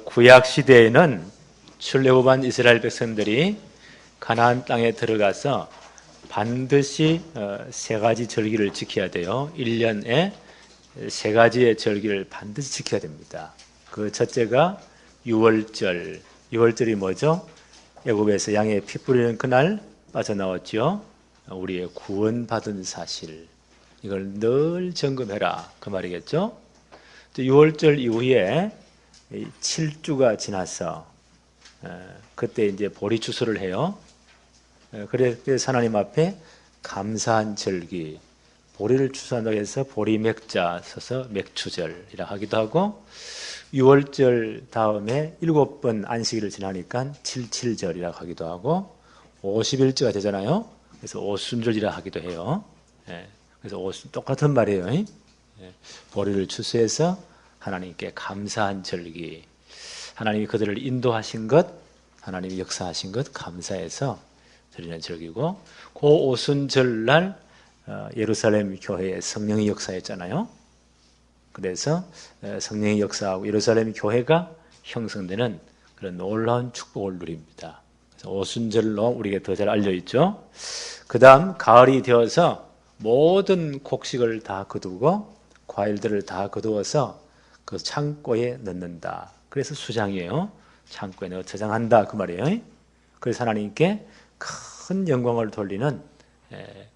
구약 시대에는 출애굽한 이스라엘 백성들이 가나안 땅에 들어가서 반드시 세 가지 절기를 지켜야 돼요. 1년에 세 가지의 절기를 반드시 지켜야 됩니다. 그 첫째가 유월절. 유월절이 뭐죠? 애굽에서 양의 피 뿌리는 그날 빠져나왔죠. 우리의 구원받은 사실. 이걸 늘 점검해라. 그 말이겠죠. 또 유월절 이후에 7주가 지나서 그때 이제 보리 추수를 해요. 그래서 하나님 앞에 감사한 절기, 보리를 추수한다고 해서 보리맥자 써서 맥추절이라 하기도 하고, 6월절 다음에 7번 안식일을 지나니까 77절이라고 하기도 하고, 50일째가 되잖아요. 그래서 오순절이라 하기도 해요. 그래서 똑같은 말이에요. 보리를 추수해서 하나님께 감사한 절기, 하나님이 그들을 인도하신 것, 하나님이 역사하신 것 감사해서 드리는 절기고, 그 오순절날 예루살렘 교회에 성령이 역사했잖아요. 그래서 성령이 역사하고 예루살렘 교회가 형성되는 그런 놀라운 축복을 누립니다. 그래서 오순절로 우리에게 더 잘 알려있죠. 그 다음 가을이 되어서 모든 곡식을 다 거두고 과일들을 다 거두어서 그 창고에 넣는다. 그래서 수장이에요. 창고에 넣어 저장한다 그 말이에요. 그래서 하나님께 큰 영광을 돌리는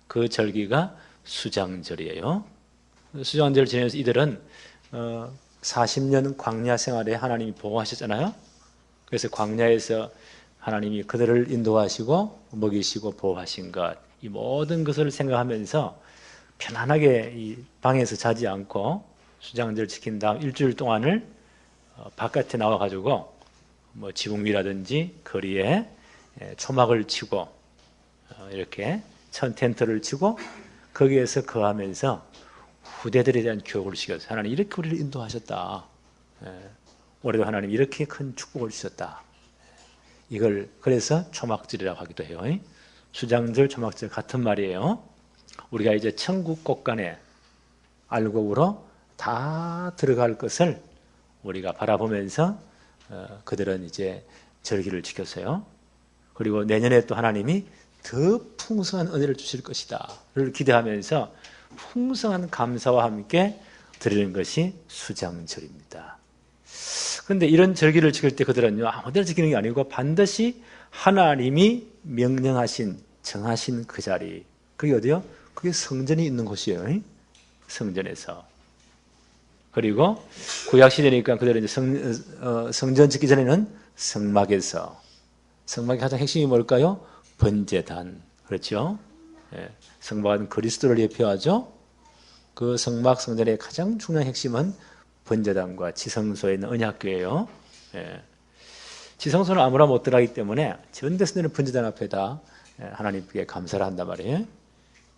그 절기가 수장절이에요. 수장절 지내면서 이들은 40년 광야 생활에 하나님이 보호하셨잖아요. 그래서 광야에서 하나님이 그들을 인도하시고 먹이시고 보호하신 것, 이 모든 것을 생각하면서 편안하게 이 방에서 자지 않고 수장절 지킨 다음 일주일 동안을 바깥에 나와가지고 뭐 지붕 위라든지 거리에 초막을 치고 이렇게 천 텐트를 치고 거기에서 거하면서 후대들에 대한 교육을 시켰어요. 하나님 이렇게 우리를 인도하셨다. 올해도 하나님 이렇게 큰 축복을 주셨다. 이걸 그래서 초막절이라고 하기도 해요. 수장절, 초막절 같은 말이에요. 우리가 이제 천국 곳간에 알곡으로 다 들어갈 것을 우리가 바라보면서 그들은 이제 절기를 지켰어요. 그리고 내년에 또 하나님이 더 풍성한 은혜를 주실 것이다를 기대하면서 풍성한 감사와 함께 드리는 것이 수장절입니다. 그런데 이런 절기를 지킬 때 그들은요, 아무데나 지키는 게 아니고 반드시 하나님이 명령하신, 정하신 그 자리, 그게 어디요? 그게 성전이 있는 곳이에요. 성전에서. 그리고 구약시대니까 그들은 이제 성전 짓기 전에는 성막에서, 성막의 가장 핵심이 뭘까요? 번제단. 그렇죠? 성막은 그리스도를 예표하죠. 그 성막 성전의 가장 중요한 핵심은 번제단과 지성소에 있는 언약궤예요. 지성소는 아무나 못 들어가기 때문에 전대선되는 번제단 앞에다 하나님께 감사를 한단 말이에요.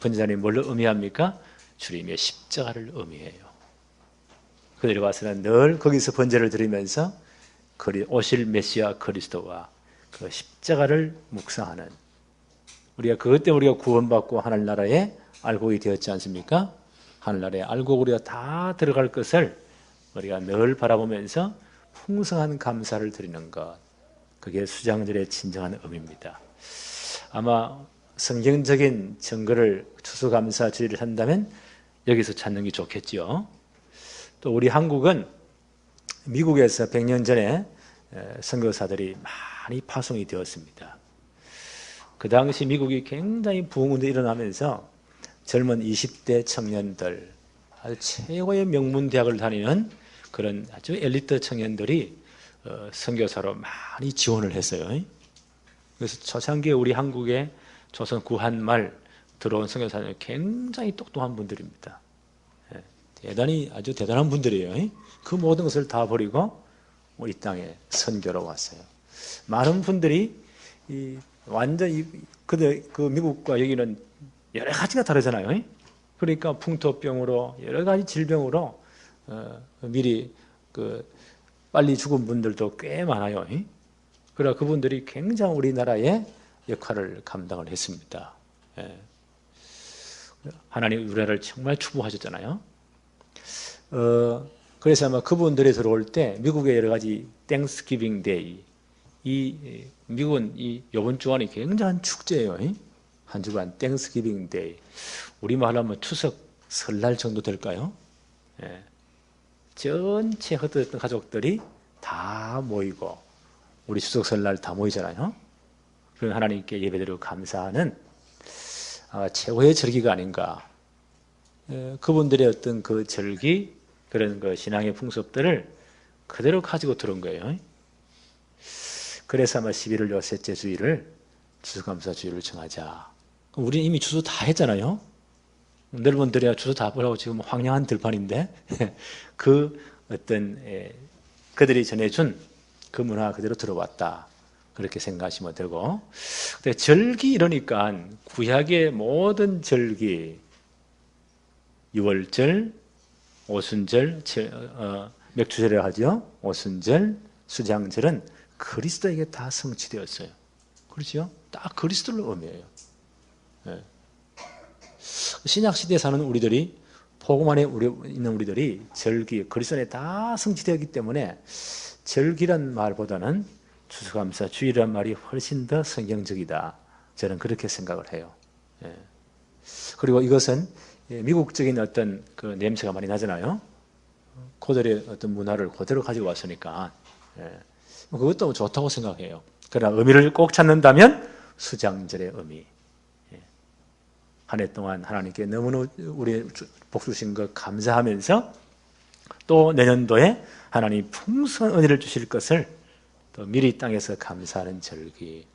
번제단이 뭘 의미합니까? 주님의 십자가를 의미해요. 그들이 와서는 늘 거기서 번제를 드리면서 오실 메시아 그리스도와 그 십자가를 묵상하는, 우리가 그것 때문에 우리가 구원받고 하늘나라에 알곡이 되었지 않습니까? 하늘나라에 알곡 우리가 다 들어갈 것을 우리가 늘 바라보면서 풍성한 감사를 드리는 것, 그게 수장절의 진정한 의미입니다. 아마 성경적인 증거를 추수감사주의를 한다면 여기서 찾는 게 좋겠죠. 또 우리 한국은 미국에서 100년 전에 선교사들이 많이 파송이 되었습니다. 그 당시 미국이 굉장히 부흥운동이 일어나면서 젊은 20대 청년들, 아주 최고의 명문 대학을 다니는 그런 아주 엘리트 청년들이 선교사로 많이 지원을 했어요. 그래서 초창기에 우리 한국에 조선 구한말 들어온 선교사는 굉장히 똑똑한 분들입니다. 대단히 아주 대단한 분들이에요. 그 모든 것을 다 버리고 이 땅에 선교로 왔어요. 많은 분들이 완전히 그 미국과 여기는 여러 가지가 다르잖아요. 그러니까 풍토병으로 여러 가지 질병으로 미리 빨리 죽은 분들도 꽤 많아요. 그러나 그분들이 굉장히 우리나라의 역할을 감당을 했습니다. 하나님 우리나라를 정말 축복하셨잖아요. 그래서 아마 그분들이 들어올 때 미국의 여러 가지 땡스기빙 데이, 이 미국은 이 이번 주간이 굉장한 축제예요. 한 주간 땡스기빙 데이. 우리말로 하면 추석 설날 정도 될까요? 예. 전체 흩어졌던 가족들이 다 모이고 우리 추석 설날 다 모이잖아요. 그런 하나님께 예배드리고 감사하는 최고의 절기가 아닌가. 그분들의 어떤 그 절기, 그런 그 신앙의 풍습들을 그대로 가지고 들어온 거예요. 그래서 아마 11월 요새째 주일을 추수감사 주일을 정하자. 우리는 이미 추수 다 했잖아요. 여러분들이야 추수 다 보라고 지금 황량한 들판인데 그 어떤 그들이 전해준 그 문화 그대로 들어왔다. 그렇게 생각하시면 되고, 근데 절기 이러니까 구약의 모든 절기, 유월절, 오순절, 맥주절이라고 하죠. 오순절, 수장절은 그리스도에게 다 성취되었어요. 그렇죠? 딱 그리스도를 의미해요. 네. 신약시대에 사는 우리들이, 복음 안에 있는 우리들이 절기, 그리스도 안에 다 성취되었기 때문에 절기란 말보다는 추수감사 주일이란 말이 훨씬 더 성경적이다. 저는 그렇게 생각을 해요. 예. 그리고 이것은 미국적인 어떤 그 냄새가 많이 나잖아요. 그들의 어떤 문화를 그대로 가지고 왔으니까 그것도 좋다고 생각해요. 그러나 의미를 꼭 찾는다면 수장절의 의미. 한 해 동안 하나님께 너무너무 우리 복 주신 것 감사하면서 또 내년도에 하나님 풍성한 은혜를 주실 것을 또 미리 땅에서 감사하는 절기.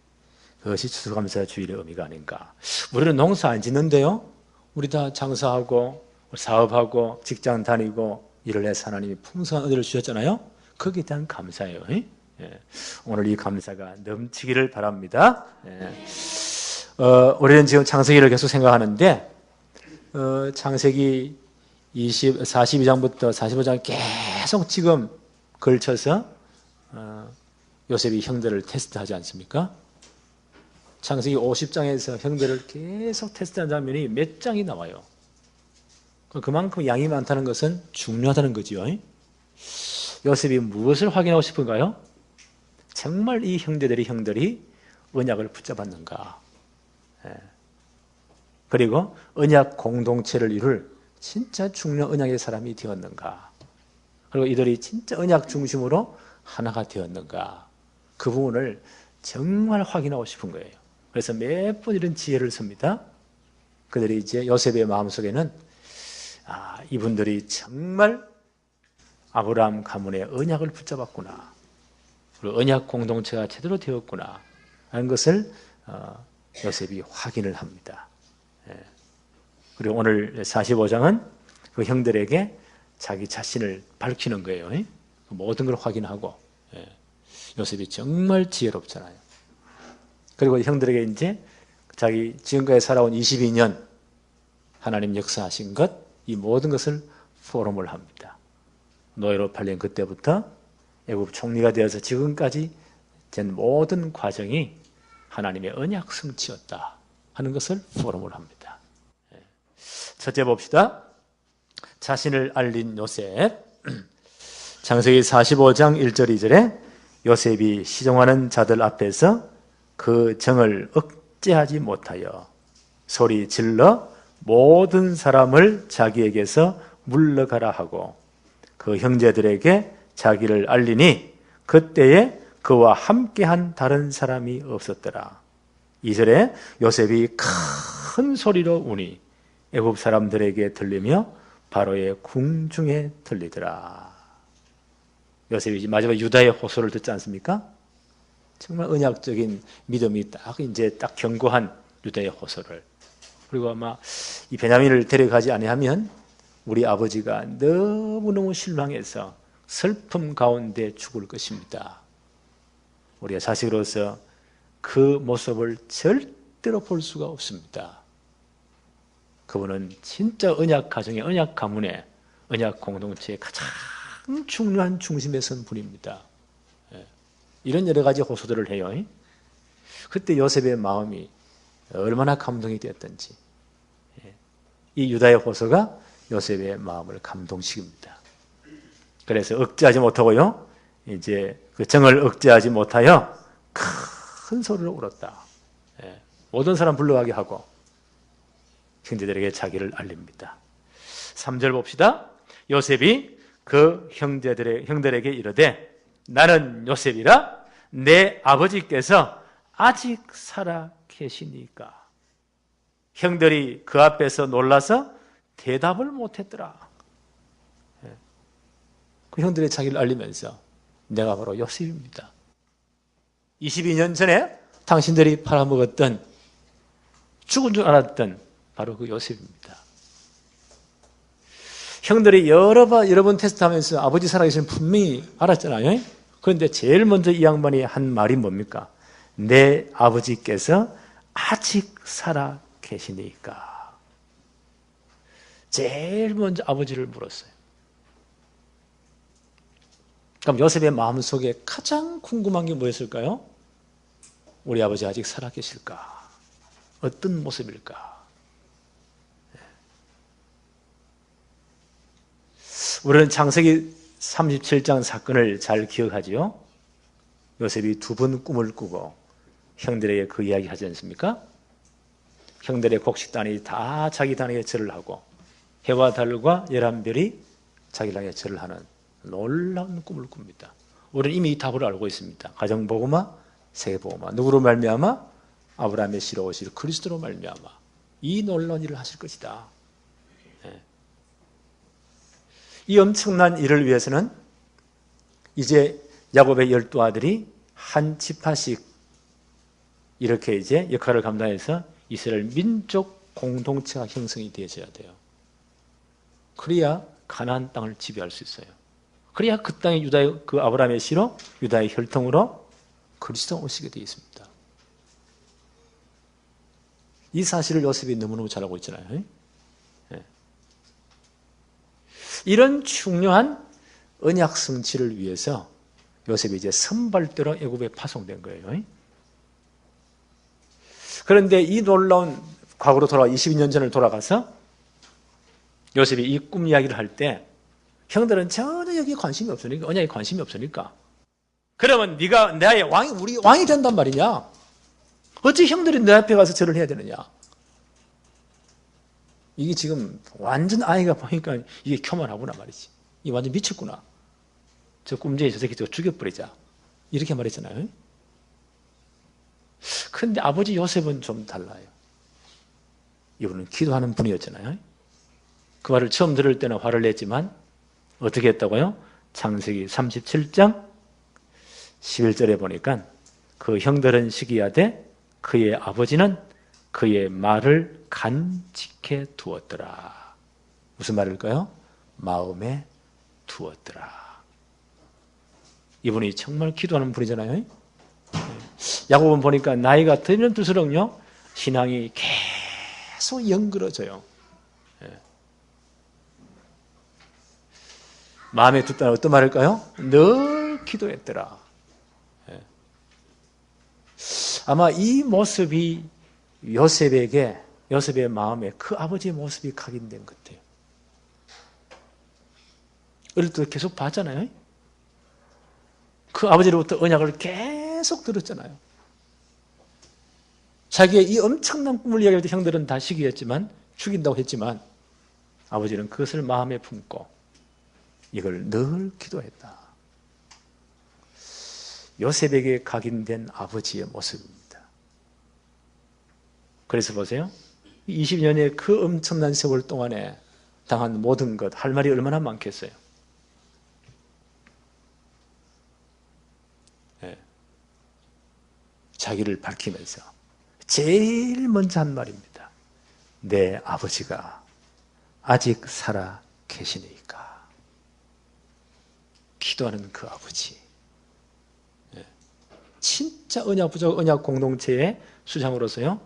그것이 추수감사 주일의 의미가 아닌가. 우리는 농사 안 짓는데요. 우리 다 장사하고 사업하고 직장 다니고 일을 해서 하나님이 풍성한 은혜를 주셨잖아요. 거기에 대한 감사예요. 오늘 이 감사가 넘치기를 바랍니다. 우리는 지금 창세기를 계속 생각하는데 창세기 42장부터 45장 계속 지금 걸쳐서 요셉이 형들을 테스트하지 않습니까? 창세기 50장에서 형들을 계속 테스트한 장면이 몇 장이 나와요. 그만큼 양이 많다는 것은 중요하다는 거지요. 요셉이 무엇을 확인하고 싶은가요? 정말 이 형들이 언약을 붙잡았는가? 그리고 언약 공동체를 이룰 진짜 중요한 언약의 사람이 되었는가? 그리고 이들이 진짜 언약 중심으로 하나가 되었는가? 그 부분을 정말 확인하고 싶은 거예요. 그래서 몇 번 이런 지혜를 씁니다. 그들이 이제 요셉의 마음속에는 이분들이 정말 아브라함 가문의 언약을 붙잡았구나. 그리고 언약 공동체가 제대로 되었구나 하는 것을 요셉이 확인을 합니다. 그리고 오늘 45장은 그 형들에게 자기 자신을 밝히는 거예요. 모든 걸 확인하고. 요셉이 정말 지혜롭잖아요. 그리고 형들에게 이제 자기 지금까지 살아온 22년 하나님 역사하신 것, 이 모든 것을 포럼을 합니다. 노예로 팔린 그때부터 애굽 총리가 되어서 지금까지 된 모든 과정이 하나님의 언약 성취였다 하는 것을 포럼을 합니다. 첫째 봅시다. 자신을 알린 요셉. 창세기 45장 1절 2절에 요셉이 시종하는 자들 앞에서 그 정을 억제하지 못하여 소리 질러 모든 사람을 자기에게서 물러가라 하고 그 형제들에게 자기를 알리니 그때에 그와 함께한 다른 사람이 없었더라. 2절에 요셉이 큰 소리로 우니 애굽 사람들에게 들리며 바로의 궁중에 들리더라. 요셉이 마지막 유다의 호소를 듣지 않습니까? 정말 언약적인 믿음이 딱 견고한 유다의 호소를. 그리고 아마 이 베냐민을 데려가지 아니하면 우리 아버지가 너무너무 실망해서 슬픔 가운데 죽을 것입니다. 우리가 자식으로서 그 모습을 절대로 볼 수가 없습니다. 그분은 진짜 언약 가정의 언약 가문의 언약 공동체의 가장 중요한 중심에 선 분입니다. 이런 여러 가지 호소들을 해요. 그때 요셉의 마음이 얼마나 감동이 되었던지. 이 유다의 호소가 요셉의 마음을 감동시킵니다. 그래서 억제하지 못하고요, 이제 그 정을 억제하지 못하여 큰 소리로 울었다. 예, 모든 사람 불러가게 하고 형제들에게 자기를 알립니다. 3절 봅시다. 요셉이 그 형들에게 이르되 나는 요셉이라 내 아버지께서 아직 살아 계시니까. 형들이 그 앞에서 놀라서 대답을 못했더라. 그 형들의 자기를 알리면서 내가 바로 요셉입니다. 22년 전에 당신들이 팔아먹었던, 죽은 줄 알았던 바로 그 요셉입니다. 형들이 여러 번 테스트하면서 아버지 살아계시는 분명히 알았잖아요. 그런데 제일 먼저 이 양반이 한 말이 뭡니까? 내 아버지께서 아직 살아 계시니까. 제일 먼저 아버지를 물었어요. 그럼 요셉의 마음속에 가장 궁금한 게 뭐였을까요? 우리 아버지 아직 살아계실까? 어떤 모습일까? 우리는 창세기 37장 사건을 잘 기억하지요. 요셉이 2번 꿈을 꾸고 형들에게 그 이야기 하지 않습니까? 형들의 곡식단이 다 자기 단에게 절을 하고 해와 달과 11별이 자기 단에게 절을 하는 놀라운 꿈을 꿉니다. 우리는 이미 이 답을 알고 있습니다. 가정복음화, 세계복음화. 누구로 말미암아? 아브라함의 씨로 오실 그리스도로 말미암아 이 놀라운 일을 하실 것이다. 이 엄청난 일을 위해서는 이제 야곱의 12아들이 한 지파씩 이렇게 이제 역할을 감당해서 이스라엘 민족 공동체가 형성이 되어져야 돼요. 그래야 가나안 땅을 지배할 수 있어요. 그래야 그 땅에 유다의 그 아브라함의 씨로 유다의 혈통으로 그리스도가 오시게 되어 있습니다. 이 사실을 요셉이 너무너무 잘 알고 있잖아요. 이런 중요한 언약 성취를 위해서 요셉이 이제 선발대로 애굽에 파송된 거예요. 그런데 이 놀라운 과거로 돌아와 22년 전을 돌아가서 요셉이 이 꿈 이야기를 할 때 형들은 전혀 여기에 관심이 없으니까, 언약에 관심이 없으니까, 그러면 네가 나의 왕이, 우리 왕이 된단 말이냐? 어찌 형들이 내 앞에 가서 절을 해야 되느냐? 이게 지금 완전 아이가 보니까 이게 교만하구나 말이지. 이게 완전 미쳤구나. 저 꿈쟁이 저 새끼 저거 죽여버리자. 이렇게 말했잖아요. 그런데 아버지 요셉은 좀 달라요. 이분은 기도하는 분이었잖아요. 그 말을 처음 들을 때는 화를 냈지만 어떻게 했다고요? 창세기 37장 11절에 보니까 그 형들은 시기하되 그의 아버지는 그의 말을 간직해 두었더라. 무슨 말일까요? 마음에 두었더라. 이분이 정말 기도하는 분이잖아요. 야곱은 보니까 나이가 들면 들수록요 신앙이 계속 연그러져요. 마음에 뒀다는 어떤 말일까요? 늘 기도했더라. 아마 이 모습이 요셉의 마음에 그 아버지의 모습이 각인된 것 같아요. 어릴 때 계속 봤잖아요. 그 아버지로부터 언약을 계속 들었잖아요. 자기의 이 엄청난 꿈을 이야기할 때 형들은 다 시기했지만, 죽인다고 했지만 아버지는 그것을 마음에 품고 이걸 늘 기도했다. 요셉에게 각인된 아버지의 모습입니다. 그래서 보세요. 20년의 그 엄청난 세월 동안에 당한 모든 것, 할 말이 얼마나 많겠어요. 네. 자기를 밝히면서 제일 먼저 한 말입니다. 내 아버지가 아직 살아 계시니까. 기도하는 그 아버지. 네. 진짜 언약 공동체의 수장으로서요.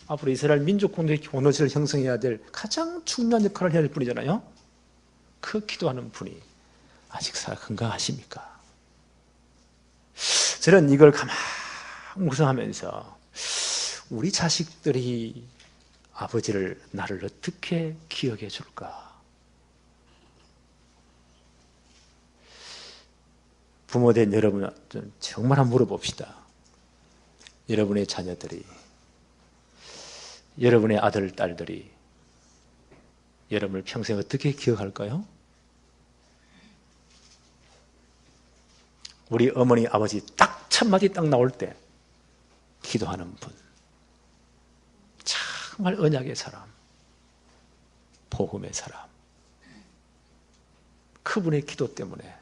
앞으로 이스라엘 민족 공동체를 형성해야 될 가장 중요한 역할을 해야 될 분이잖아요. 그 기도하는 분이 아직 살아 건강하십니까? 저는 이걸 가만히 묵상하면서 우리 자식들이 아버지를 나를 어떻게 기억해 줄까? 부모된 여러분 정말 한번 물어봅시다. 여러분의 자녀들이, 여러분의 아들, 딸들이 여러분을 평생 어떻게 기억할까요? 우리 어머니, 아버지 딱 첫마디 딱 나올 때 기도하는 분, 정말 언약의 사람, 복음의 사람, 그분의 기도 때문에,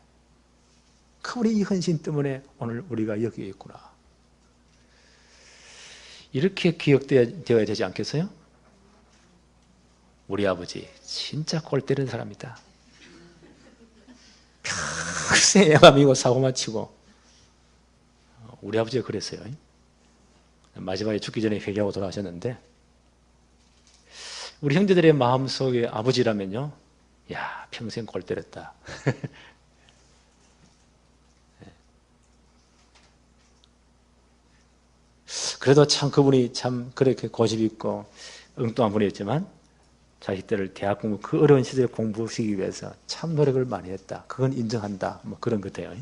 그분의 이 헌신 때문에 오늘 우리가 여기에 있구나. 이렇게 기억되어야 되지 않겠어요? 우리 아버지 진짜 골 때리는 사람이다. 평생 애감이고 사고만 치고. 우리 아버지가 그랬어요. 마지막에 죽기 전에 회개하고 돌아가셨는데, 우리 형제들의 마음속에 아버지라면요, 야, 평생 골 때렸다. 그래도 참 그분이 참 그렇게 고집 있고 엉뚱한 분이었지만 자식들을 대학 공부, 그 어려운 시절에 공부시키기 위해서 참 노력을 많이 했다. 그건 인정한다. 뭐 그런 것 같아요.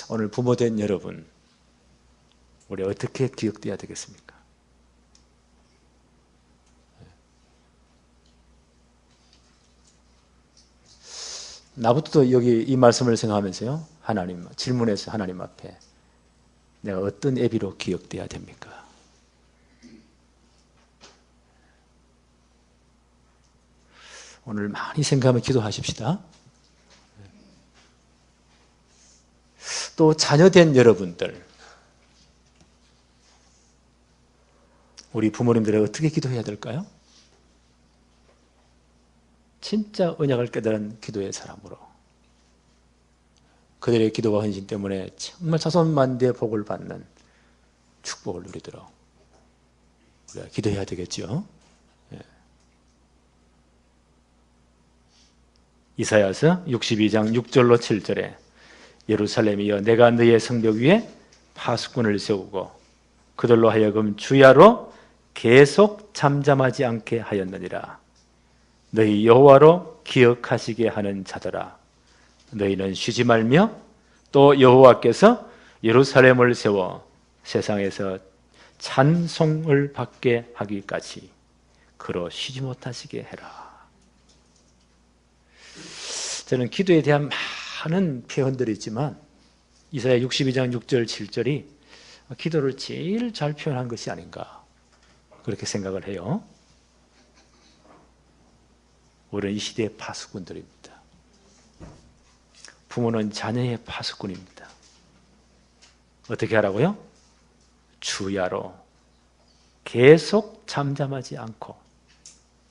오늘 부모된 여러분, 우리 어떻게 기억돼야 되겠습니까? 나부터도 여기 이 말씀을 생각하면서요, 하나님, 질문해서 하나님 앞에 내가 어떤 애비로 기억돼야 됩니까? 오늘 많이 생각하며 기도하십시다. 또 자녀된 여러분들, 우리 부모님들이 어떻게 기도해야 될까요? 진짜 언약을 깨달은 기도의 사람으로, 그들의 기도와 헌신 때문에 정말 자손만대의 복을 받는 축복을 누리도록 우리가 기도해야 되겠죠. 예. 이사야서 62장 6절로 7절에 예루살렘이여, 내가 너의 성벽 위에 파수꾼을 세우고 그들로 하여금 주야로 계속 잠잠하지 않게 하였느니라. 너희 여호와로 기억하시게 하는 자들아, 너희는 쉬지 말며 또 여호와께서 예루살렘을 세워 세상에서 찬송을 받게 하기까지 그로 쉬지 못하시게 해라. 저는 기도에 대한 많은 표현들이 있지만 이사야 62장 6절 7절이 기도를 제일 잘 표현한 것이 아닌가, 그렇게 생각을 해요. 우리는 이 시대의 파수꾼들입니다. 부모는 자녀의 파수꾼입니다. 어떻게 하라고요? 주야로 계속 잠잠하지 않고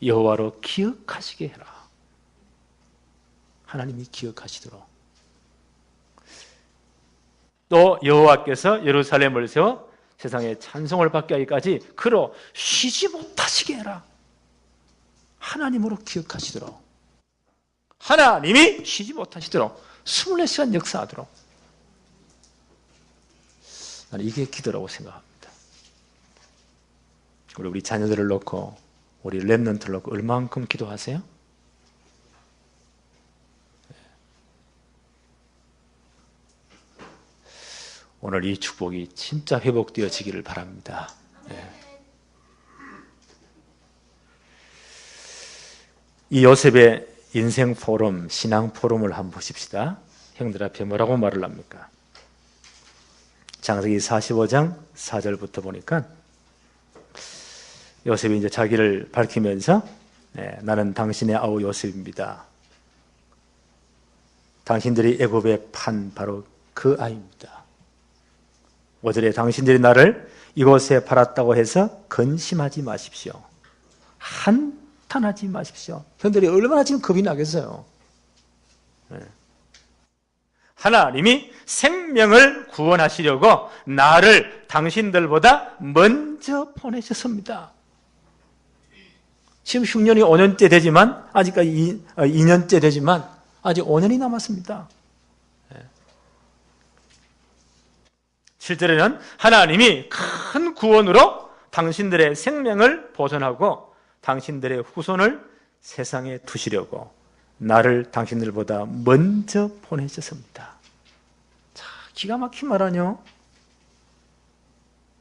여호와로 기억하시게 해라. 하나님이 기억하시도록. 또 여호와께서 예루살렘을 세워 세상에 찬송을 받게 하기까지 그로 쉬지 못하시게 해라. 하나님으로 기억하시도록, 하나님이 쉬지 못하시도록 24시간 역사하도록. 나는 이게 기도라고 생각합니다. 우리 자녀들을 놓고, 우리 렘넌트를 놓고 얼만큼 기도하세요? 오늘 이 축복이 진짜 회복되어지기를 바랍니다. 이 요셉의 인생 포럼, 신앙 포럼을 한번 보십시다. 형들 앞에 뭐라고 말을 합니까? 창세기 45장 4절부터 보니까 요셉이 이제 자기를 밝히면서 나는 당신의 아우 요셉입니다. 당신들이 애굽에 판 바로 그 아이입니다. 5절에 당신들이 나를 이곳에 팔았다고 해서 근심하지 마십시오. 한탄하지 마십시오. 형들이 얼마나 지금 겁이 나겠어요. 하나님이 생명을 구원하시려고 나를 당신들보다 먼저 보내셨습니다. 지금 흉년이 5년째 되지만, 아직까지 2년째 되지만 아직 5년이 남았습니다. 7절에는 하나님이 큰 구원으로 당신들의 생명을 보존하고 당신들의 후손을 세상에 두시려고 나를 당신들보다 먼저 보내셨습니다. 자, 기가 막힌 말 아니요?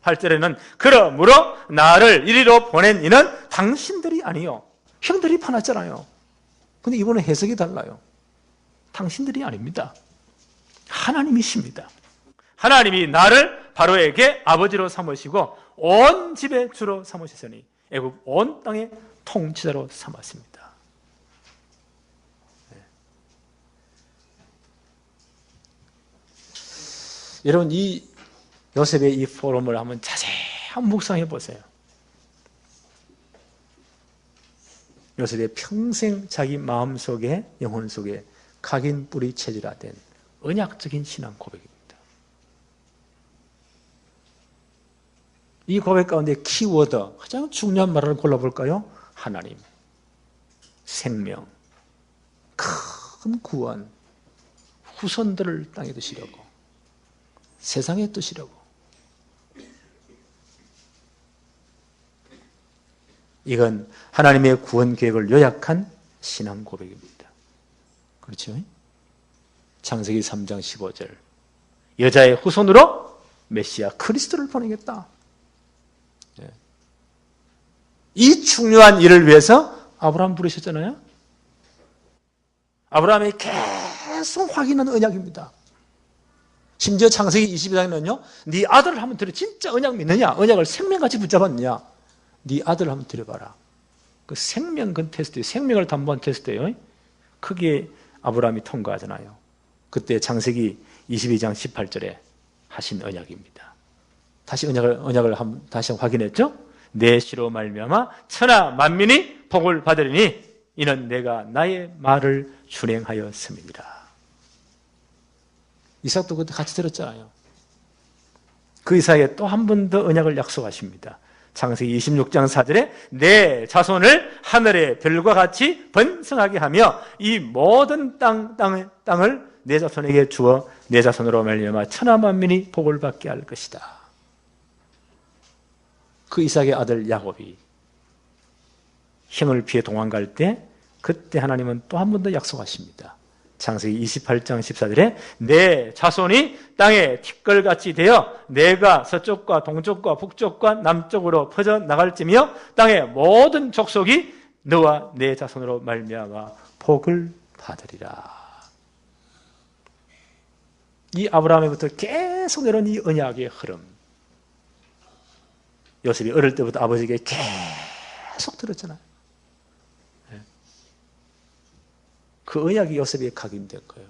8절에는 그러므로 나를 이리로 보낸 이는 당신들이 아니요 형들이 파놨잖아요. 근데 이번에 해석이 달라요. 당신들이 아닙니다. 하나님이십니다. 하나님이 나를 바로에게 아버지로 삼으시고 온 집의 주로 삼으셨으니 애굽 온 땅의 통치자로 삼았습니다. 네. 여러분 이 요셉의 이 포럼을 한번 자세히 묵상해 보세요. 요셉의 평생 자기 마음속에 영혼 속에 각인 뿌리 체질화된 언약적인 신앙 고백입니다. 이 고백 가운데 키워드 가장 중요한 말을 골라볼까요? 하나님, 생명, 큰 구원, 후손들을 땅에 두시려고, 세상에 두시려고. 이건 하나님의 구원 계획을 요약한 신앙 고백입니다. 그렇죠? 창세기 3장 15절 여자의 후손으로 메시아 그리스도를 보내겠다. 이 중요한 일을 위해서 아브라함 부르셨잖아요. 아브라함이 계속 확인하는 언약입니다. 심지어 창세기 22장에는요 네 아들을 한번 드려. 진짜 언약 믿느냐? 언약을 생명같이 붙잡았느냐? 네 아들을 한번 드려봐라. 그 생명근 테스트, 생명을 담보한 테스트예요. 크게 아브라함이 통과하잖아요. 그때 창세기 22장 18절에 하신 언약입니다. 다시 언약을 다시 확인했죠. 내 씨로 말미암아 천하 만민이 복을 받으리니 이는 내가 나의 말을 준행하였음이니라. 이삭도 그때 같이 들었잖아요. 그 이삭에 또 한 번 더 언약을 약속하십니다. 창세기 26장 4절에 내 자손을 하늘의 별과 같이 번성하게 하며 이 모든 땅을 내 자손에게 주어 내 자손으로 말미암아 천하 만민이 복을 받게 할 것이다. 그 이삭의 아들 야곱이 형을 피해 도망갈 때 그때 하나님은 또 한 번 더 약속하십니다. 창세기 28장 14절에 내 자손이 땅에 티끌같이 되어 내가 서쪽과 동쪽과 북쪽과 남쪽으로 퍼져나갈지며 땅의 모든 족속이 너와 내 자손으로 말미암아 복을 받으리라. 이 아브라함에부터 계속 내려온 이 언약의 흐름, 요셉이 어릴 때부터 아버지에게 계속 들었잖아요. 그 언약이 요셉에 각인된 거예요.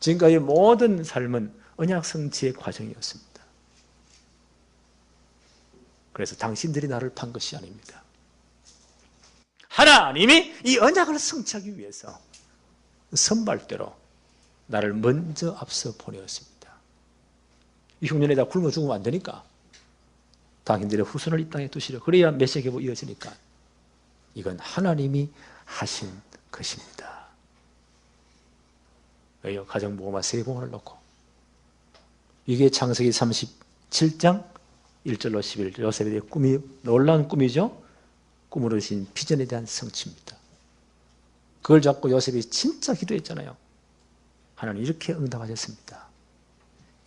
지금까지 모든 삶은 언약 성취의 과정이었습니다. 그래서 당신들이 나를 판 것이 아닙니다. 하나님이 이 언약을 성취하기 위해서 선발대로 나를 먼저 앞서 보내었습니다. 이 흉년에다 굶어 죽으면 안 되니까 당신들의 후손을 이 땅에 두시려. 그래야 메시아 계보 이어지니까. 이건 하나님이 하신 것입니다. 왜요? 가정보험화 세봉을 놓고. 이게 창세기 37장 1절로 11절 요셉에 대한 꿈이 놀라운 꿈이죠. 꿈으로 주신 비전에 대한 성취입니다. 그걸 잡고 요셉이 진짜 기도했잖아요. 하나님 이렇게 응답하셨습니다.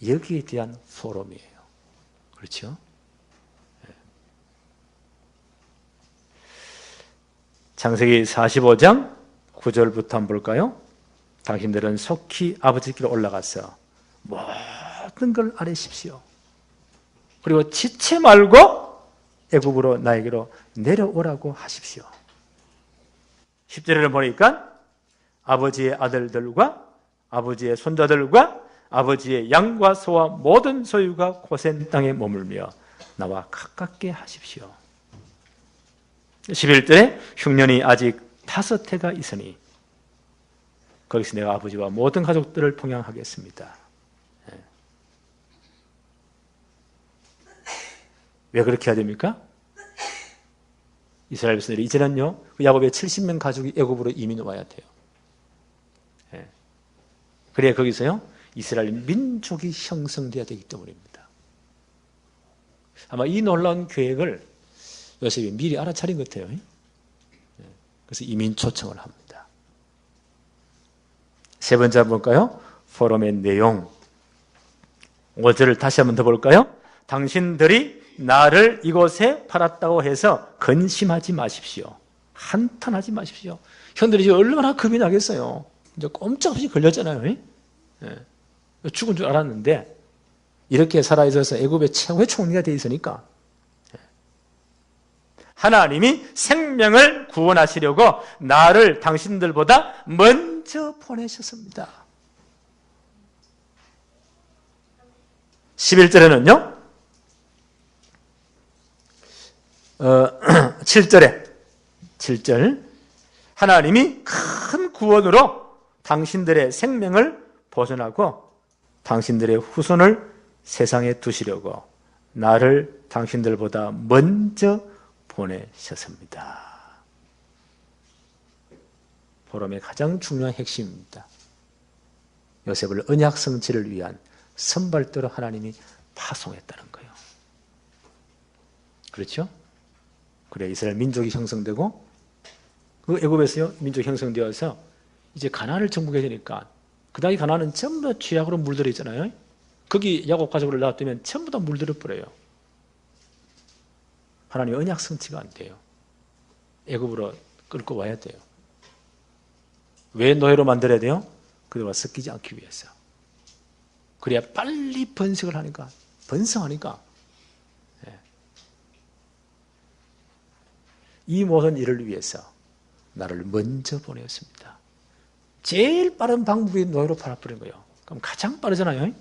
여기에 대한 포럼이에요. 그렇죠? 창세기 45장 9절부터 한번 볼까요? 당신들은 속히 아버지께로 올라가서 모든 걸 아뢰십시오. 그리고 지체 말고 애굽으로 나에게로 내려오라고 하십시오. 10절에는 보니까 아버지의 아들들과 아버지의 손자들과 아버지의 양과 소와 모든 소유가 고센 땅에 머물며 나와 가깝게 하십시오. 11절에 흉년이 아직 5해가 있으니 거기서 내가 아버지와 모든 가족들을 봉양하겠습니다. 왜 그렇게 해야 됩니까? 이스라엘 백성들이 이제는요 야곱의 70명 가족이 애굽으로 이민 와야 돼요. 그래야 거기서요 이스라엘 민족이 형성돼야 되기 때문입니다. 아마 이 놀라운 계획을 요셉이 미리 알아차린 것 같아요. 그래서 이민 초청을 합니다. 세 번째 한번 볼까요? 포럼의 내용. 5절을 다시 한번 더 볼까요? 당신들이 나를 이곳에 팔았다고 해서 근심하지 마십시오. 한탄하지 마십시오. 형들이 지금 얼마나 겁이 나겠어요. 이제 꼼짝없이 걸렸잖아요. 예. 죽은 줄 알았는데 이렇게 살아있어서 애굽의 최고의 총리가 되어 있으니까 하나님이 생명을 구원하시려고 나를 당신들보다 먼저 보내셨습니다. 11절에는요 7절 하나님이 큰 구원으로 당신들의 생명을 보존하고 당신들의 후손을 세상에 두시려고 나를 당신들보다 먼저 보내셨습니다. 포럼의 가장 중요한 핵심입니다. 요셉을 언약 성취를 위한 선발대로 하나님이 파송했다는 거예요. 그렇죠? 그래 이스라엘 민족이 형성되고 그 애굽에서요 민족이 형성되어서 이제 가나안을 정복해야 되니까 그 당시 가나안은 전부 다 죄악으로 물들어 있잖아요. 거기 야곱 가족을 놔두면 전부 다 물들어 버려요. 하나님 언약 성취가 안 돼요. 애굽으로 끌고 와야 돼요. 왜 노예로 만들어야 돼요? 그들과 섞이지 않기 위해서. 그래야 빨리 번성을 하니까 번성하니까 이 모든 일을 위해서 나를 먼저 보내었습니다. 제일 빠른 방법이 노예로 팔아버린 거예요. 그럼 가장 빠르잖아요.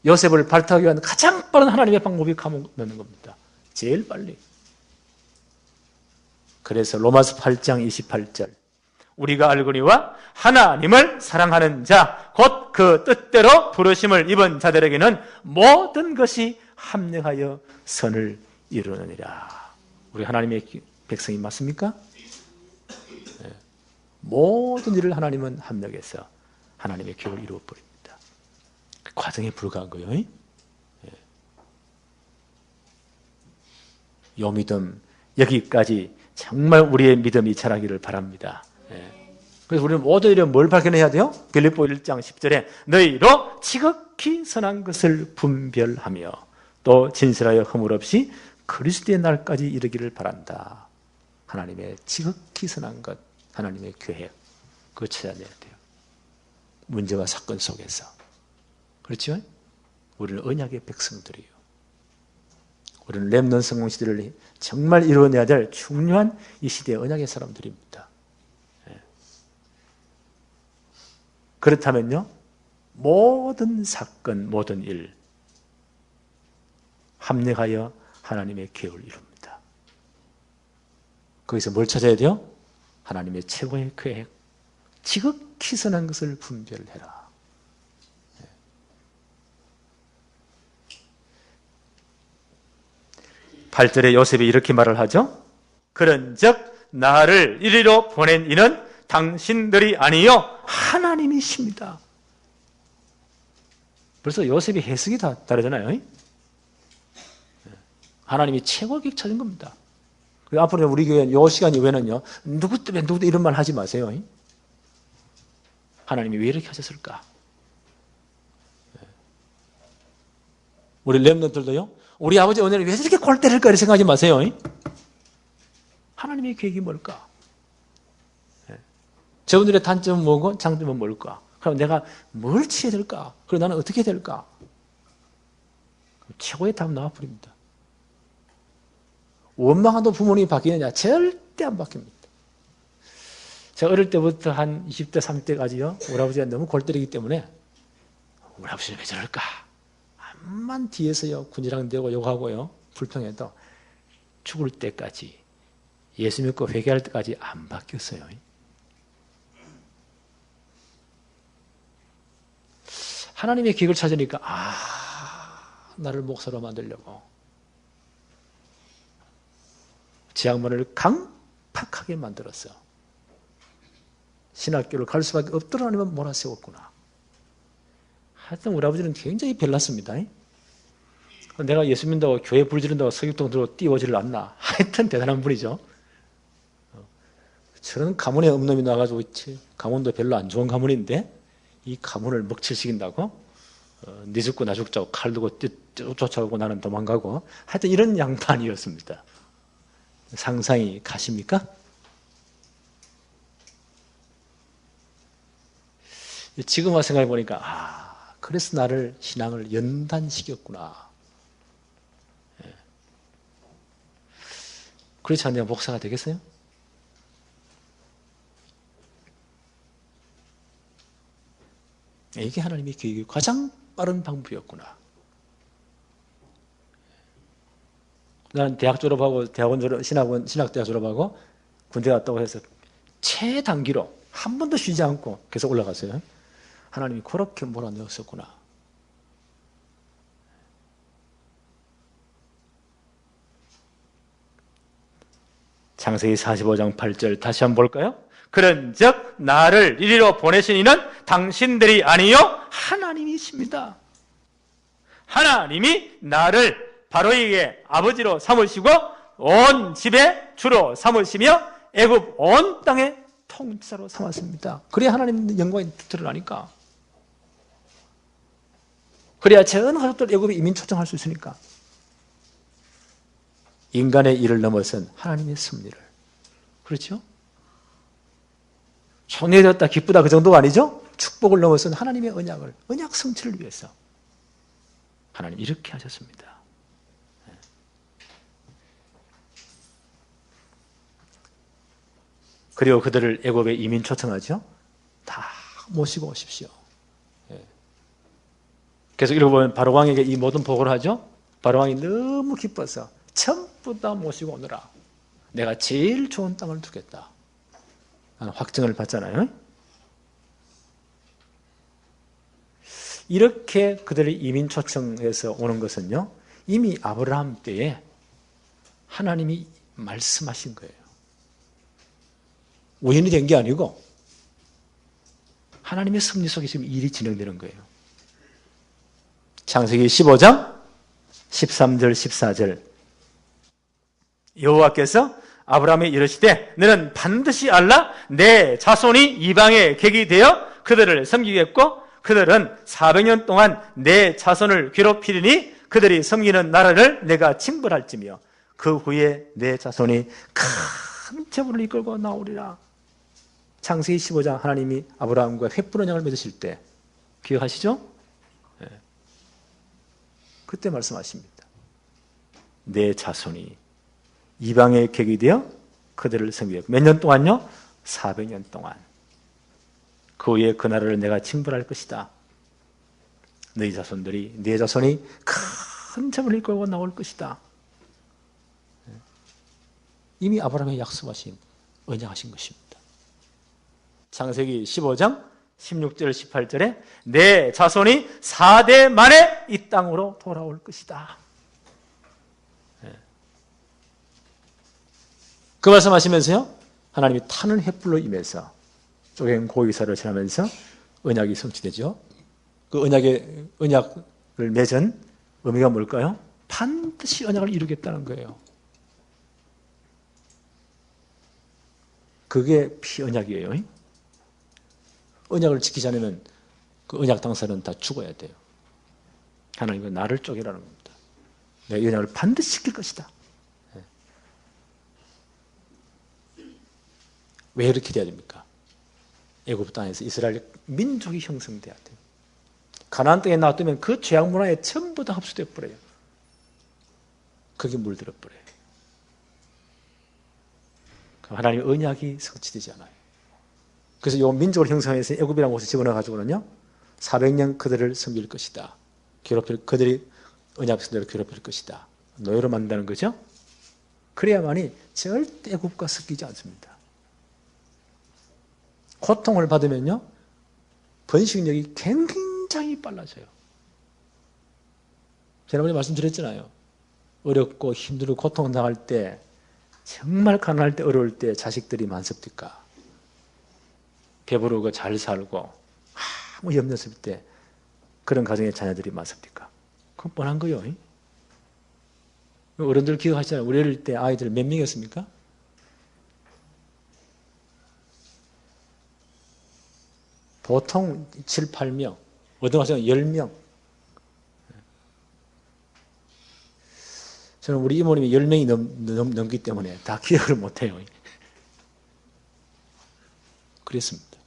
요셉을 발탁하기 위한 가장 빠른 하나님의 방법이 감옥 넣는 겁니다. 제일 빨리. 그래서 로마서 8장 28절 우리가 알거니와 하나님을 사랑하는 자 곧 그 뜻대로 부르심을 입은 자들에게는 모든 것이 합력하여 선을 이루느니라. 우리 하나님의 백성이 맞습니까? 네. 모든 일을 하나님은 합력해서 하나님의 계획을 이루어버립니다. 그 과정에 불과한 거예요. 네. 요 믿음 여기까지 정말 우리의 믿음이 자라기를 바랍니다. 그래서 우리는 모든 일에 뭘 발견해야 돼요? 빌립보 1장 10절에 너희로 지극히 선한 것을 분별하며 또 진실하여 허물 없이 그리스도의 날까지 이르기를 바란다. 하나님의 지극히 선한 것, 하나님의 계획, 그거 찾아내야 돼요. 문제와 사건 속에서. 그렇죠? 우리는 언약의 백성들이에요. 우리는 렘넌트 성공 시대를 정말 이루어내야 될 중요한 이 시대의 언약의 사람들입니다. 그렇다면요, 모든 사건, 모든 일, 합력하여 하나님의 계획을 이룹니다. 거기서 뭘 찾아야 돼요? 하나님의 최고의 계획, 지극히 선한 것을 분별해라. 8절에 요셉이 이렇게 말을 하죠. 그런즉 나를 이리로 보낸 이는 당신들이 아니요 하나님이십니다. 벌써 요셉이 해석이 다 다르잖아요. 하나님이 최고 계획 찾은 겁니다. 앞으로 우리 교회 이 시간 이후에는요 누구 때문에 누구 이런 말 하지 마세요. 하나님이 왜 이렇게 하셨을까? 우리 렘넌트들도요 우리 아버지 은혜를 왜 이렇게 골 때릴까 이렇게 생각하지 마세요. 하나님의 계획이 뭘까? 저분들의 단점은 뭐고 장점은 뭘까? 그럼 내가 뭘 취해야 될까? 그리고 나는 어떻게 해야 될까? 최고의 답 나와버립니다. 원망하도 부모님이 바뀌느냐? 절대 안 바뀝니다. 제가 어릴 때부터 한 20대, 30대까지요 우리 아버지가 너무 골 때리기 때문에 우리 아버지는 왜 저럴까? 암만 뒤에서요 군지랑대고 욕하고요 불평해도 죽을 때까지 예수 믿고 회개할 때까지 안 바뀌었어요. 하나님의 계획을 찾으니까 나를 목사로 만들려고 제 양반을 강팍하게 만들었어. 신학교를 갈 수밖에 없도록 하나님은 몰아세웠구나. 하여튼 우리 아버지는 굉장히 별났습니다. 내가 예수 믿는다고 교회 불지른다고 서기통 들어 띄워지를 않나. 하여튼 대단한 분이죠. 저런 가문에 없놈이 나가지고 가문도 별로 안 좋은 가문인데 이 가문을 먹칠시킨다고? 네 죽고 나 죽자고 칼 들고 쫓아오고 나는 도망가고 하여튼 이런 양반이었습니다. 상상이 가십니까? 지금 와서 생각해 보니까 그래서 나를 신앙을 연단시켰구나. 그렇지 않으면 목사가 되겠어요? 이게 하나님의 교육의 가장 빠른 방법이었구나. 나는 대학 졸업하고 대학원 졸업, 신학대학 졸업하고 군대 갔다고 해서 최단기로 한 번도 쉬지 않고 계속 올라갔어요. 하나님이 그렇게 몰아넣었었구나. 창세기 45장 8절 다시 한번 볼까요? 그런즉 나를 이리로 보내신 이는 당신들이 아니요 하나님이십니다. 하나님이 나를 바로에게 아버지로 삼으시고 온 집의 주로 삼으시며 애굽 온 땅의 통치자로 삼았습니다. 그래야 하나님 영광이 드러나니까. 그래야 전 가족들 애굽에 이민 초청할 수 있으니까. 인간의 일을 넘어선 하나님의 섭리를. 그렇죠? 손해졌다 기쁘다 그 정도가 아니죠? 축복을 넘어선 하나님의 언약을, 언약 성취를 위해서 하나님 이렇게 하셨습니다. 그리고 그들을 애굽에 이민 초청하죠. 다 모시고 오십시오. 계속 읽어보면 바로왕에게 이 모든 보고를 하죠. 바로왕이 너무 기뻐서 전부 다 모시고 오느라 내가 제일 좋은 땅을 두겠다. 확증을 받잖아요. 이렇게 그들이 이민 초청해서 오는 것은요, 이미 아브라함 때에 하나님이 말씀하신 거예요. 우연히 된 게 아니고 하나님의 섭리 속에 지금 일이 진행되는 거예요. 창세기 15장 13절 14절 여호와께서 아브라함에 이르시되 너는 반드시 알라 내 자손이 이방의 객이 되어 그들을 섬기겠고 그들은 400년 동안 내 자손을 괴롭히리니 그들이 섬기는 나라를 내가 징벌할지며 그 후에 내 자손이 큰 재물을 이끌고 나오리라. 창세기 15장 하나님이 아브라함과 횃불 언약을 맺으실 때 기억하시죠? 네. 그때 말씀하십니다. 내 자손이 이방의 객이 되어 그들을 섬기겠고 몇 년 동안요? 400년 동안. 그 후에 그 나라를 내가 징벌할 것이다. 네 자손이 큰 재물을 이끌고 나올 것이다. 이미 아브라함의 약속하신 언약하신 것입니다. 창세기 15장 16절 18절에 내 자손이 4대 만에 이 땅으로 돌아올 것이다. 그 말씀하시면서요, 하나님이 타는 횃불로 임해서 쪼갠 고기사를 지나면서 언약이 성취되죠. 그 언약을 맺은 의미가 뭘까요? 반드시 언약을 이루겠다는 거예요. 그게 피언약이에요. 언약을 지키지 않으면 그 언약 당사자는 다 죽어야 돼요. 하나님은 나를 쪼개라는 겁니다. 내가 이 언약을 반드시 지킬 것이다. 왜 이렇게 돼야 됩니까? 애굽 땅에서 이스라엘 민족이 형성돼야 돼요. 가나안 땅에 놔두면 그 죄악 문화에 전부 다 흡수되어 버려요. 거기 물들어 버려요. 하나님의 언약이 성취되지 않아요. 그래서 이 민족을 형성해서 애굽이라는 곳에 집어넣어 가지고는요, 400년 그들을 섬길 것이다. 그들이 언약성대로 괴롭힐 것이다. 노예로 만든다는 거죠. 그래야만이 절대 애굽과 섞이지 않습니다. 고통을 받으면요, 번식력이 굉장히 빨라져요. 지난번에 말씀드렸잖아요. 어렵고 힘들고 고통을 당할 때, 정말 가난할 때, 어려울 때 자식들이 만섭니까? 배부르고 잘 살고 아무 염려 없을 때 그런 가정의 자녀들이 많습니까? 그건 뻔한 거요. 어른들 기억하시잖아요. 우리 어릴 때 아이들 몇 명이었습니까? 보통 7, 8명, 어떤 학생은 10명. 저는 우리 이모님이 10명이 넘기 때문에 다 기억을 못해요. 그랬습니다.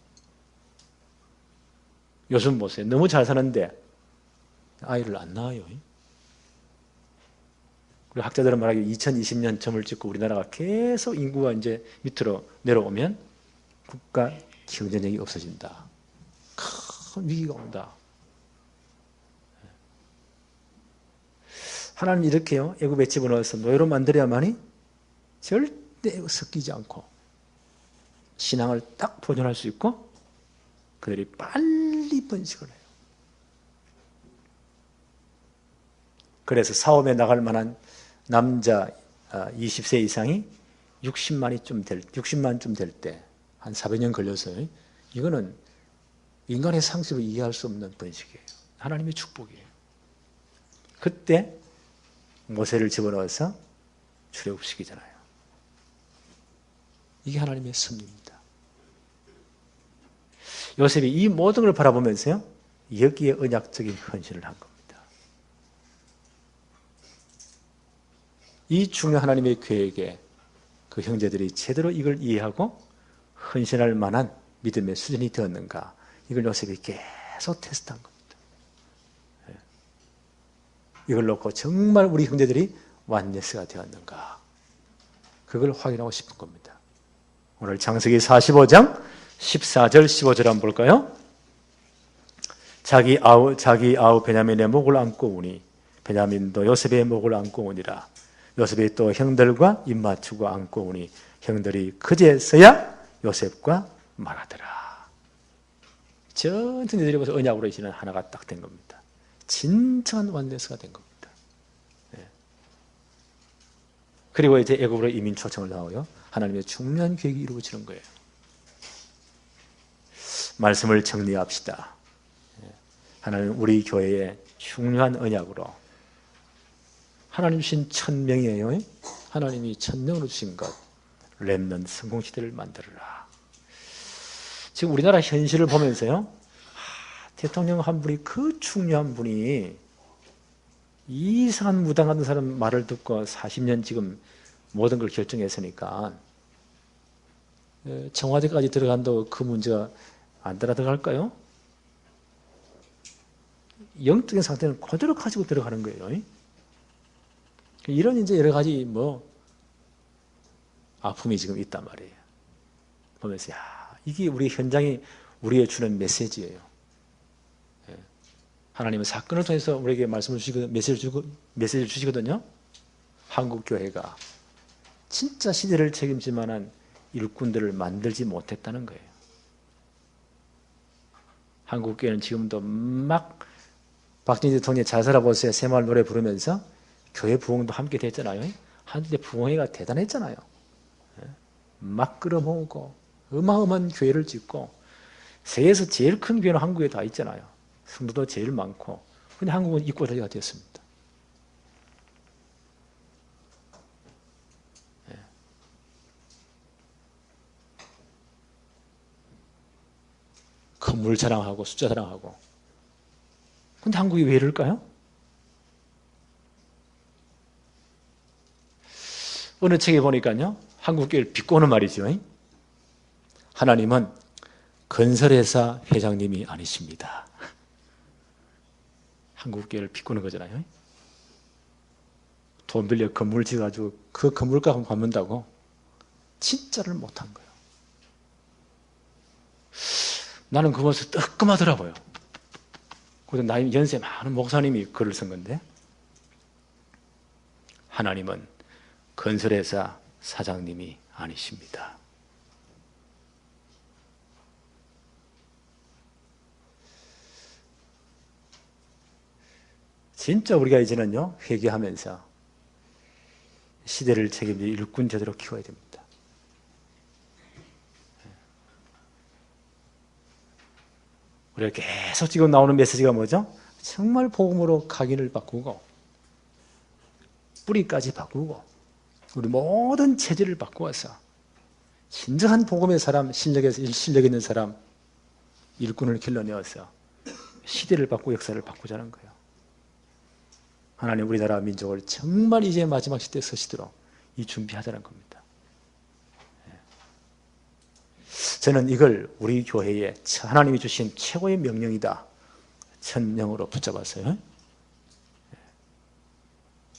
요즘 보세요. 너무 잘 사는데 아이를 안 낳아요. 그리고 학자들은 말하기에 2020년 점을 찍고 우리나라가 계속 인구가 이제 밑으로 내려오면 국가 경쟁력이 없어진다. 큰 위기가 온다. 하나님 이렇게요. 애굽에 집어넣어서 노예로 만들어야만이 절대 섞이지 않고 신앙을 딱 보존할 수 있고 그들이 빨리 번식을 해요. 그래서 사업에 나갈 만한 남자 20세 이상이 60만 좀 될 때 한 400년 걸려서요. 이거는 인간의 상식으로 이해할 수 없는 번식이에요. 하나님의 축복이에요. 그때 모세를 집어넣어서 출애굽시키잖아요. 이게 하나님의 섭리입니다. 요셉이 이 모든 걸 바라보면서요. 여기에 언약적인 헌신을 한 겁니다. 이 중요한 하나님의 계획에 그 형제들이 제대로 이걸 이해하고 헌신할 만한 믿음의 수준이 되었는가. 이걸 요셉이 계속 테스트한 겁니다. 이걸 놓고 정말 우리 형제들이 완네스가 되었는가. 그걸 확인하고 싶은 겁니다. 오늘 창세기 45장 14절 15절 한번 볼까요? 자기 아우 베냐민의 목을 안고 우니 베냐민도 요셉의 목을 안고 우니라. 요셉이 또 형들과 입맞추고 안고 우니 형들이 그제서야 요셉과 말하더라. 천천히 내려봐서 언약으로 이제는 하나가 딱 된 겁니다. 진정한 완네스가 된 겁니다. 네. 그리고 이제 애굽으로 이민 초청을 당하고요. 하나님의 중요한 계획이 이루어지는 거예요. 말씀을 정리합시다. 하나님 우리 교회의 중요한 언약으로 하나님 주신 1000명이에요. 하나님이 1000명으로 주신 것 렘넌트 성공시대를 만들어라. 지금 우리나라 현실을 보면서요. 대통령 한 분이 그 중요한 분이 이상한 무당 같은 사람 말을 듣고 40년 지금 모든 걸 결정했으니까 청와대까지 들어간다고 그 문제가 안 들어갈까요? 영적인 상태는 그대로 가지고 들어가는 거예요. 이런 이제 여러 가지 아픔이 지금 있단 말이에요. 보면서 이게 우리 현장이 우리에 주는 메시지예요. 하나님은 사건을 통해서 우리에게 말씀을 주시고 메시지를 주시거든요. 한국 교회가 진짜 시대를 책임질 만한 일꾼들을 만들지 못했다는 거예요. 한국 교회는 지금도 막 박정희 대통령이 잘 살아보세요 새마을 노래 부르면서 교회 부흥도 함께 됐잖아요. 한때 부흥회가 대단했잖아요. 막 끌어모으고 어마어마한 교회를 짓고 세계에서 제일 큰 교회는 한국에 다 있잖아요. 성도도 제일 많고. 근데 한국은 입고자리가 되었습니다. 건물 자랑하고 숫자 자랑하고. 근데 한국이 왜 이럴까요? 어느 책에 보니까요. 한국교회를 비꼬는 말이죠. 하나님은 건설회사 회장님이 아니십니다. 한국교회를 비꼬는 거잖아요. 돈 빌려 건물 지어가지고 그 건물값을 받는다고 진짜를 못한 거예요. 나는 그 모습 뜨끔하더라고요. 그래서 나이 연세 많은 목사님이 글을 쓴 건데 하나님은 건설회사 사장님이 아니십니다. 진짜 우리가 이제는요 회개하면서 시대를 책임질 일꾼 제대로 키워야 됩니다. 우리가 계속 지금 나오는 메시지가 뭐죠? 정말 복음으로 각인을 바꾸고 뿌리까지 바꾸고 우리 모든 체질을 바꾸어서 진정한 복음의 사람, 실력 있는 사람 일꾼을 길러내어서 시대를 바꾸고 역사를 바꾸자는 거예요. 하나님 우리나라 민족을 정말 이제 마지막 시대에 서시도록 이 준비하자는 겁니다. 저는 이걸 우리 교회에 하나님이 주신 최고의 명령이다, 천명으로 붙잡았어요.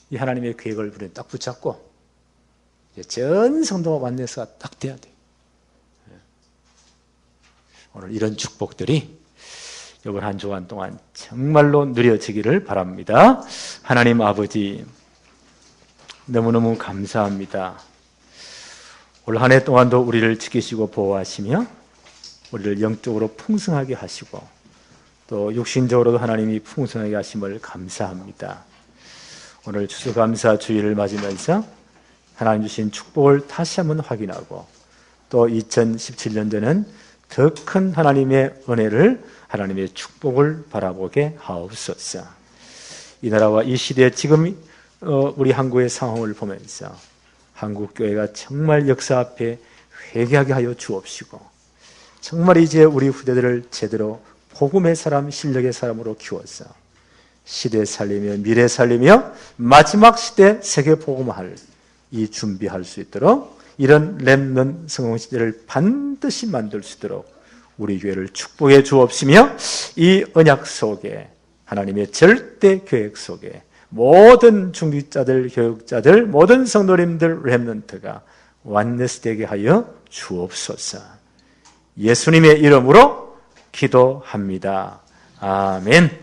이 하나님의 계획을 우리는 딱 붙잡고 이제 전 성도가 완내서가 딱 돼야 돼요. 오늘 이런 축복들이 이번 한 주간 동안 정말로 누려지기를 바랍니다. 하나님 아버지, 너무너무 감사합니다. 올 한 해 동안도 우리를 지키시고 보호하시며 우리를 영적으로 풍성하게 하시고 또 육신적으로도 하나님이 풍성하게 하심을 감사합니다. 오늘 추수감사 주일을 맞으면서 하나님 주신 축복을 다시 한번 확인하고 또 2017년도에는 더 큰 하나님의 은혜를, 하나님의 축복을 바라보게 하옵소서. 이 나라와 이 시대 지금 우리 한국의 상황을 보면서 한국 교회가 정말 역사 앞에 회개하게 하여 주옵시고 정말 이제 우리 후대들을 제대로 복음의 사람, 실력의 사람으로 키워서 시대 살리며 미래 살리며 마지막 시대 세계 복음화를 이 준비할 수 있도록 이런 렘넌트 성공시대를 반드시 만들 수 있도록 우리 교회를 축복해 주옵시며 이 언약 속에 하나님의 절대 계획 속에 모든 중직자들, 교육자들, 모든 성도님들 렘넌트가 완내스되게 하여 주옵소서. 예수님의 이름으로 기도합니다. 아멘.